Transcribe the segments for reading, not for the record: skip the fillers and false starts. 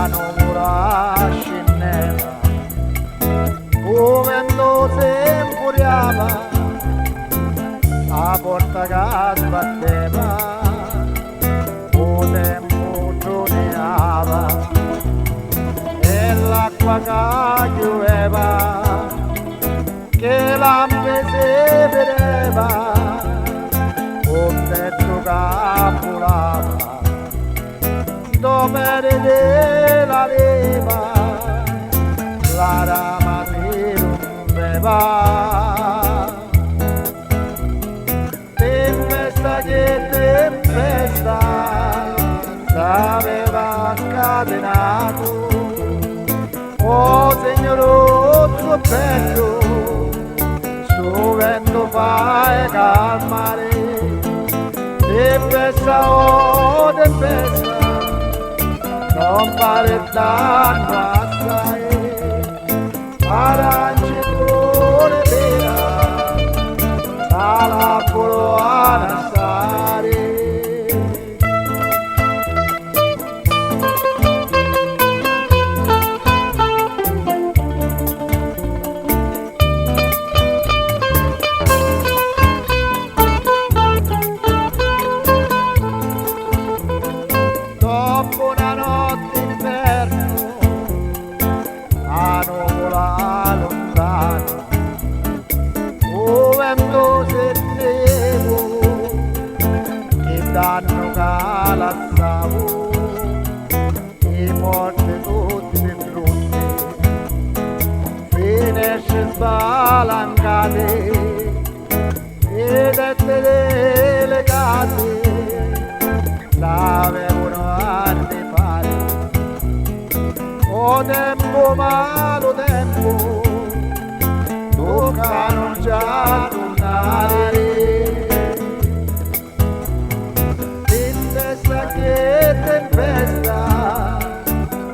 la nuvola scendeva, come vento si infuriava, la porta che sbatteva, o tempo giornava, e l'acqua che chiudeva, che lampe si vedeva, un tetto che volava, dove ride la leva, la rama si rompeva. Tempesta che tempesta, s'aveva scatenato, oh signorozzo bello, sto vento fai calmare, tempesta oh tempesta, non fare danno assai, arance colore vera, alla poloana stare. Dopo una notte inverno, a nuvola lontano, o vento settevo, che danno calassavo, e morte tutte brutte, finesce spalancate, e dette delle case, l'avevano a rifare, o tempo malo tempo, toccano già tornare. Tempesta che tempesta,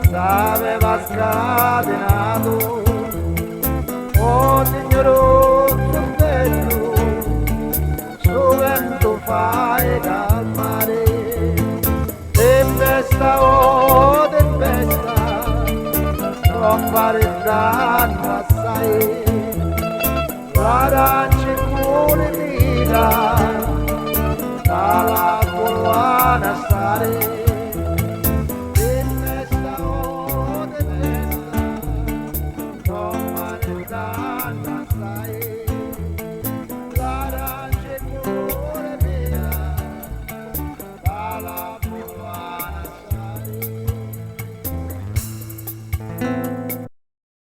s'aveva scatenato, oh signorozzo bello, sto vento fai calmare. Tempesta oh tempesta, non fare danno assai, l'arancia in cuore mira,